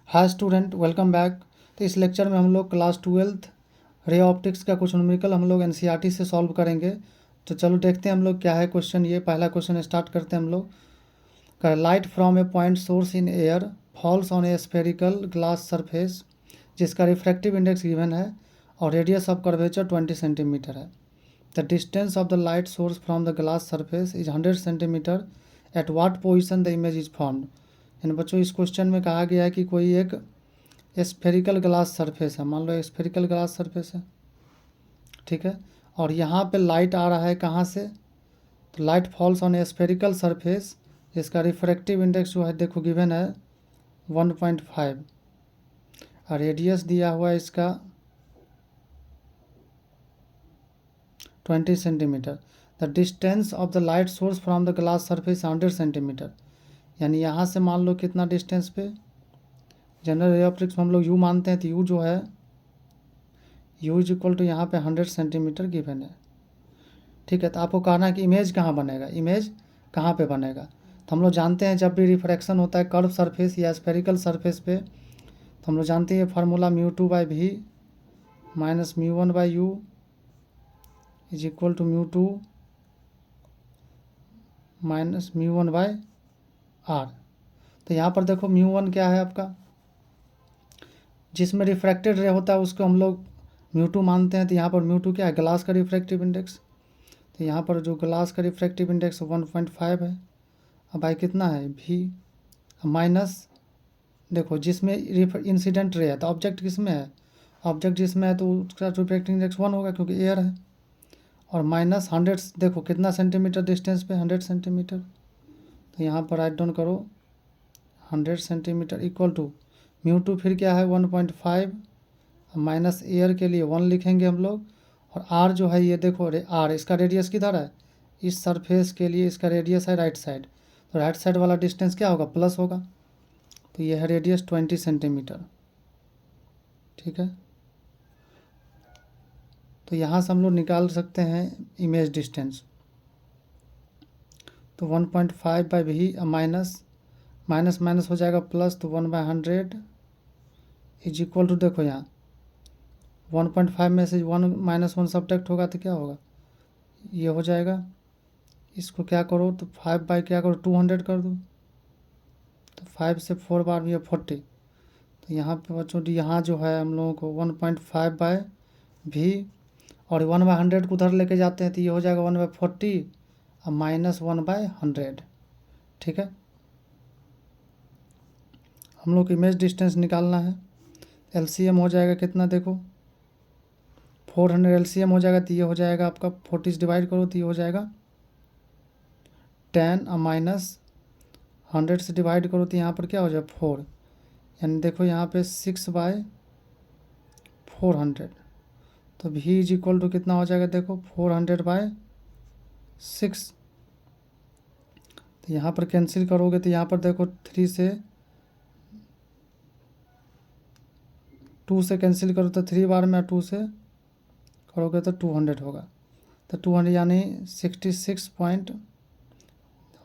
Hi student, welcome back. तो इस lecture में हम लोग क्लास 12th रे ऑप्टिक्स का कुछ न्यूमेरिकल हम लोग एनसीईआरटी से सॉल्व करेंगे। तो चलो देखते हैं हम लोग क्या है क्वेश्चन। ये पहला क्वेश्चन स्टार्ट करते हैं हम लोग। Light from a point source in air falls on a spherical glass surface जिसका रिफ्रैक्टिव इंडेक्स गिवन है और रेडियस ऑफ कर्वेचर 20 सेंटीमीटर है। The distance of the light source from the glass surface is 100 centimetre. At what position the image is formed. यानी बच्चों इस question में कहा गया है कि कोई एक स्फेरिकल ग्लास सरफेस है, मान लो स्फेरिकल ग्लास सरफेस है, ठीक है। और यहाँ पे लाइट आ रहा है कहाँ से, तो light falls on a spherical surface जिसका रिफ्रैक्टिव इंडेक्स जो है देखो गिवन है 1.5 और रेडियस दिया हुआ है इसका 20 centimetre. The distance of the light source from the glass surface 100 centimetre. यानी यहाँ से मान लो कितना डिस्टेंस पे, जनरल रे ऑप्टिक्स में हम लोग यू मानते हैं, तो यू जो है यू इज इक्वल टू यहाँ पे 100 सेंटीमीटर गिवन है, ठीक है। तो आपको कहना है कि इमेज कहाँ बनेगा, इमेज कहाँ पे बनेगा। तो हम लोग जानते हैं जब भी रिफ्रैक्शन होता है कर्व सरफेस या स्फेरिकल सरफेस पे, तो हम लोग जानते हैं formula μ2/v minus μ1/u is equal to μ2 minus μ1/r। तो यहाँ पर देखो μ1 क्या है आपका, जिसमें रिफ्रैक्टेड रे होता है उसको हम लोग μ2 मानते हैं। तो यहाँ पर μ2 क्या है, ग्लास का रिफ्रैक्टिव इंडेक्स। तो यहाँ पर जो ग्लास का रिफ्रैक्टिव इंडेक्स 1.5 है। अब भाई कितना है भी माइनस, देखो जिसमें इंसिडेंट रे है तो ऑब्जेक्ट किस में है, ऑब्जेक्ट जिसमें है तो उसका रिफ्रैक्टिव इंडेक्स 1 होगा क्योंकि एयर है। और माइनस 100, देखो कितना सेंटीमीटर डिस्टेंस पे, 100 सेंटीमीटर। तो यहाँ पर राइट डाउन करो 100 सेंटीमीटर इक्वल टू μ2 फिर क्या है 1.5 माइनस एयर के लिए 1 लिखेंगे हम लोग। और आर जो है ये देखो आर, इसका रेडियस किधर है, इस सरफेस के लिए इसका रेडियस है राइट साइड। तो राइट साइड वाला डिस्टेंस क्या होगा, प्लस होगा। तो ये है रेडियस 20 सेंटीमीटर, ठीक है। तो यहाँ से हम लोग निकाल सकते हैं इमेज डिस्टेंस। तो 1.5/v माइनस माइनस माइनस हो जाएगा प्लस, तो 1/100 इज इक्वल टू, देखो यहाँ 1.5 में से 1 - 1 सब्ट्रैक्ट होगा तो क्या होगा, ये हो जाएगा। इसको क्या करो तो 5 बाई क्या करो 200 कर दो। तो 5 से 4 बार ये 40। तो यहाँ पे बच्चों यहाँ जो है हम लोगों को 1.5/v और 1/100 को उधर लेके जाते हैं तो ये हो जाएगा 1/40 और माइनस 1/100, ठीक है। हम लोग इमेज डिस्टेंस निकालना है। एलसीएम हो जाएगा कितना, देखो 400 एलसीएम हो जाएगा। तो ये हो जाएगा आपका 40 से डिवाइड करो तो ये हो जाएगा 10 और माइनस 100 से डिवाइड करो तो यहाँ पर क्या हो जाएगा 4। यानी देखो यहाँ पे 6/400। तो v इज इक्वल टू कितना हो जाएगा, देखो 400/6। तो यहाँ पर कैंसिल करोगे तो यहाँ पर देखो 3 से 2 से कैंसिल करो तो 3 बार में 2 से करोगे तो 200 होगा। तो 200 यानी 66 पॉइंट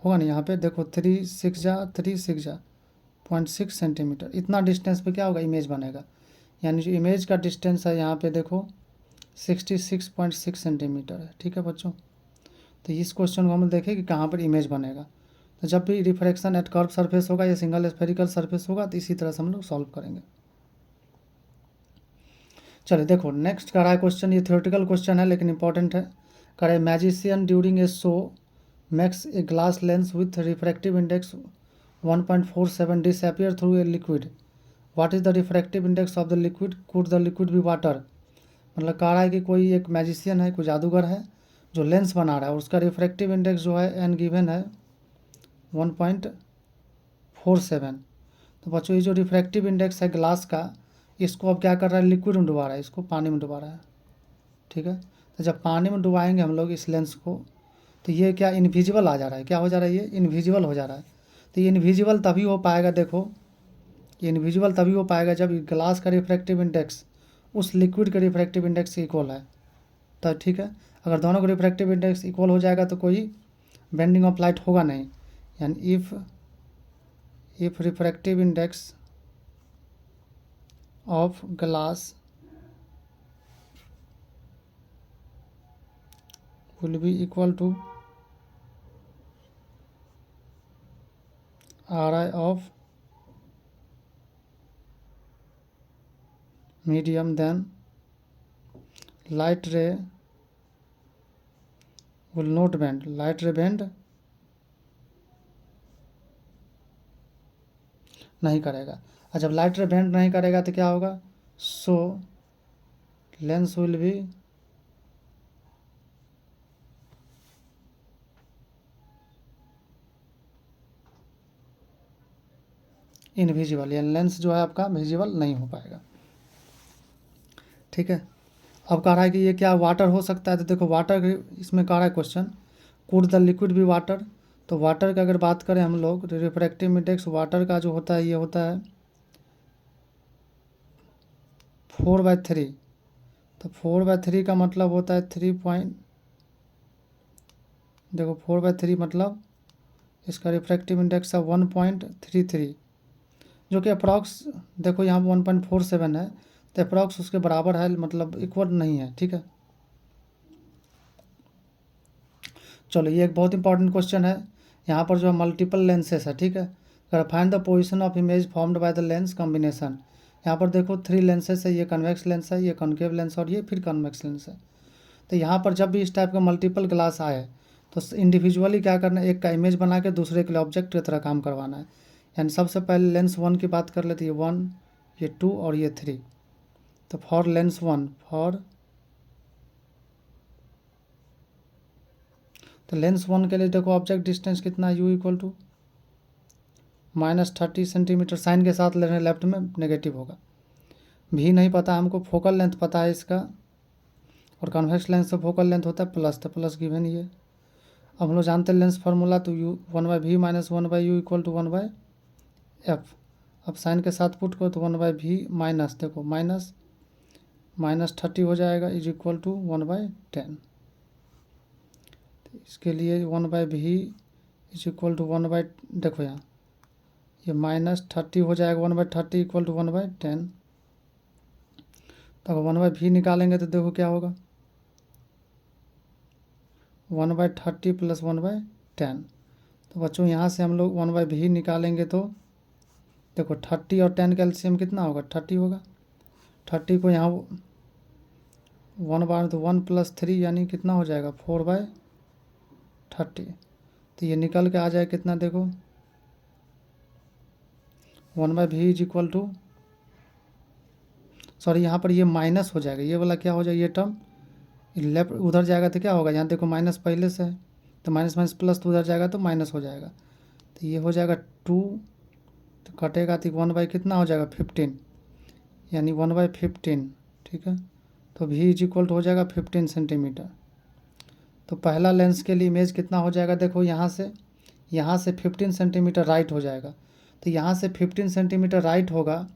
होगा ना, यहाँ पे देखो 3 6 जा 3 6 जा 0.6 सेंटीमीटर। इतना डिस्टेंस पे क्या होगा, इमेज बनेगा। यानी जो इमेज का डिस्टेंस है यहाँ पे देखो 66.6 सेंटीमीटर है, ठीक है बच्चों। तो इस क्वेश्चन को हम देखें कि कहाँ पर इमेज बनेगा। तो जब भी रिफ्रैक्शन एट कर्व सरफेस होगा या सिंगल स्फेरिकल सरफेस होगा तो इसी तरह से हम लोग सॉल्व करेंगे। चलिए देखो नेक्स्ट कर रहा है क्वेश्चन, ये थ्योरेटिकल क्वेश्चन है लेकिन इंपॉर्टेंट है। कर a magician during a show makes a glass lens with refractive index 1.47 disappear through a liquid. What is the refractive index of the liquid, could the liquid be water. मतलब कह रहा है कि कोई एक मैजिशियन है, कोई जादूगर है जो लेंस बना रहा है और उसका रिफ्रैक्टिव इंडेक्स जो है एन गिवन है 1.47। तो बच्चों ये जो रिफ्रैक्टिव इंडेक्स है ग्लास का, इसको अब क्या कर रहा है, लिक्विड में डुबा रहा है, इसको पानी में डुबा रहा है, ठीक है। तो जब पानी में डुबाएंगे हम लोग इस लेंस को तो ये क्या इनविजिबल आ जा रहा है, क्या हो जा रहा है, ये इनविजिबल हो जा रहा है। तो ये इनविजिबल तभी हो पाएगा, देखो ये इनविजिबल तभी हो पाएगा जब ग्लास का रिफ्रैक्टिव इंडेक्स उस लिक्विड के रिफ्रैक्टिव इंडेक्स से इक्वल है, तो ठीक है। अगर दोनों का रिफ्रैक्टिव इंडेक्स इक्वल हो जाएगा तो कोई बेंडिंग ऑफ लाइट होगा नहीं। यानी if refractive index of glass will be equal to RI of medium, then light ray will not bend. Light ray bend नहीं करेगा। और जब लाइट रे बेंड नहीं करेगा तो क्या होगा? सो लेंस विल बी इनविजिबल, यानी लेंस जो है आपका विजिबल नहीं हो पाएगा। ठीक है। अब कह रहा है कि ये क्या वाटर हो सकता है? तो देखो वाटर इसमें कह रहा है क्वेश्चन, कुड द लिक्विड भी वाटर। तो वाटर की अगर बात करें हम लोग, रिफ्रैक्टिव इंडेक्स वाटर का जो होता है ये होता है 4/3। तो 4/3 का मतलब होता है 3 देखो 4/3 मतलब इसका रिफ्रैक्टिव इंडेक्स है 1.33, जो कि अप्रॉक्स देखो यहाँ 1.47 है, तो अप्रॉक्स उसके बराबर है, मतलब इक्वल नहीं है। ठीक है। चलो ये एक बहुत इंपॉर्टेंट क्वेश्चन है। यहाँ पर जो है मल्टीपल लेंसेस है। ठीक है। अगर find the position of image formed by the lens combination. यहाँ पर देखो 3 लेंसेस है, ये कन्वेक्स लेंस है, ये कॉन्केव लेंस और ये फिर कन्वेक्स लेंस है। तो यहाँ पर जब भी इस टाइप का मल्टीपल ग्लास आए तो इंडिविजुअली क्या करना है, एक का इमेज बना के दूसरे के लिए ऑब्जेक्ट की तरह काम करवाना है। यानी सबसे पहले लेंस 1 की बात कर लेते हैं, ये 1, ये 2 और ये 3। तो फॉर लेंस 1 तो लेंस 1 के लिए देखो ऑब्जेक्ट डिस्टेंस कितना है, u equal to -30 centimetre. Sign के साथ लेने लेफ्ट में नेगेटिव होगा। भी नहीं पता हमको, फोकल लेंथ पता है इसका, और कॉन्वेक्स लेंस से फोकल लेंथ होता है प्लस, तो प्लस गिवन ये। अब हम लोग जानते हैं लेंस फार्मूला, तो u 1/v minus 1/u equal to 1/f। अब साइन के साथ पुट करो तो 1/v माइनस, देखो -30 हो जाएगा इज इक्वल टू 1/10। इसके लिए 1/v इज इक्वल टू 1/, देखो यहाँ ये -30 हो जाएगा, 1/30 इक्वल टू 1/10। तो अगर 1/v निकालेंगे तो देखो क्या होगा, 1/30 प्लस 1/10। तो बच्चों यहाँ से हम लोग 1/v निकालेंगे तो देखो 30 और 10 का एलसीएम कितना होगा, 30 होगा। 30 को यहाँ 1 बार तो 1 + 3 यानी कितना हो जाएगा 4/30। तो ये निकल के आ जाए कितना, देखो 1/v is equal to, sorry यहाँ पर ये माइनस हो जाएगा, ये वाला क्या हो जाएगा, ये टर्म लेफ्ट उधर जाएगा तो क्या होगा, यहाँ देखो माइनस पहले से है तो माइनस माइनस प्लस, तो उधर जाएगा तो माइनस हो जाएगा। तो ये हो जाएगा 2, तो कटेगा तो 1 कितना हो जाएगा 15, यानी 1/15। ठीक है। तो v इज इक्वल टू हो जाएगा 15 सेंटीमीटर। तो पहला लेंस के लिए इमेज कितना हो जाएगा, देखो यहाँ से 15 सेंटीमीटर राइट हो जाएगा। तो यहाँ से 15 सेंटीमीटर राइट होगा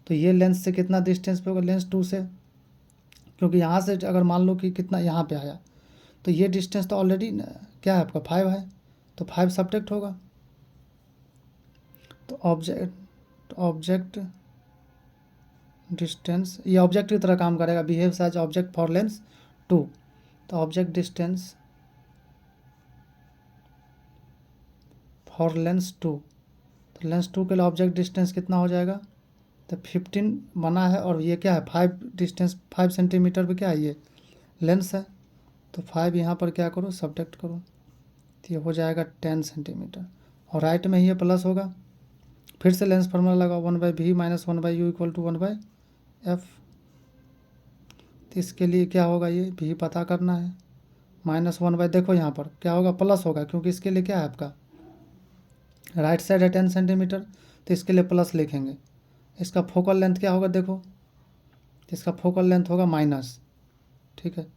तो ये लेंस से कितना डिस्टेंस पे होगा, लेंस 2 से, क्योंकि यहाँ से अगर मान लो कि कितना यहाँ पे आया तो ये डिस्टेंस तो ऑलरेडी क्या है आपका 5 है, तो 5 सब्ट्रैक्ट होगा। तो ऑब्जेक्ट डिस्टेंस, ये ऑब्जेक्ट की तरह काम करेगा, behaves as object for lens 2। तो ऑब्जेक्ट डिस्टेंस फॉर लेंस 2, तो लेंस 2 के लिए ऑब्जेक्ट डिस्टेंस कितना हो जाएगा, तो 15 बना है और ये क्या है 5 डिस्टेंस, 5 सेंटीमीटर पे क्या है ये लेंस है, तो 5 यहाँ पर क्या करो सब्ट्रैक्ट करो, तो ये हो जाएगा 10 सेंटीमीटर। और राइट में ही ये प्लस होगा, फिर से लेंस फार्मूला लगाओ 1/v minus 1/u equal to 1/f। तो इसके लिए क्या होगा, ये भी पता करना है, -1/, देखो यहाँ पर क्या होगा प्लस होगा, क्योंकि इसके लिए क्या है आपका राइट साइड है 10 सेंटीमीटर, तो इसके लिए प्लस लिखेंगे। इसका फोकल लेंथ क्या होगा, देखो इसका फोकल लेंथ होगा माइनस। ठीक है।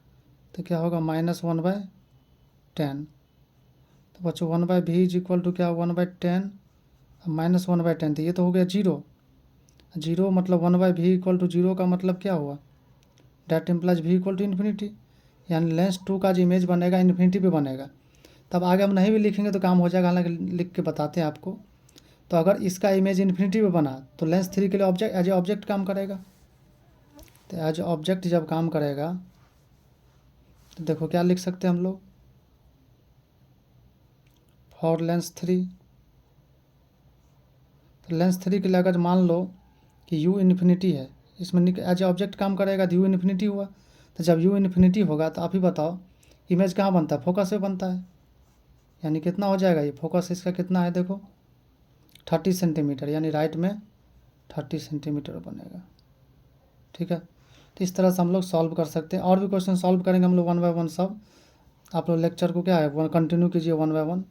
तो क्या होगा -1/10। तो बच्चों 1/v इज इक्वल टू क्या 1/10 -1/10, तो ये तो हो गया 0 मतलब 1/v इक्वल टू 0 का मतलब क्या हुआ, that implies v equal to infinity, यानी लेंस 2 का जो इमेज बनेगा इन्फिनिटी पे बनेगा। तब आगे हम नहीं भी लिखेंगे तो काम हो जाएगा, हालांकि लिख के बताते हैं आपको। तो अगर इसका इमेज इन्फिनिटी में बना तो लेंस 3 के लिए ऑब्जेक्ट एज ए ऑब्जेक्ट काम करेगा। तो एज ऑब्जेक्ट जब काम करेगा तो देखो क्या लिख सकते हैं हम लोग, फॉर लेंस 3। तो लेंस 3 के लिए अगर मान लो कि u इन्फिनिटी है, इसमें एज ए ऑब्जेक्ट काम करेगा तो u इन्फिनिटी हुआ। तो जब u इन्फिनिटी होगा तो आप ही बताओ इमेज कहाँ बनता है, फोकस में बनता है। यानी कितना हो जाएगा, ये फोकस इसका कितना है देखो 30 सेंटीमीटर, यानी राइट में 30 सेंटीमीटर बनेगा। ठीक है, तो इस तरह से हम लोग सॉल्व कर सकते हैं। और भी क्वेश्चन सॉल्व करेंगे हम लोग वन बाय वन सब। आप लोग लेक्चर को क्या है कंटिन्यू कीजिए वन बाय वन।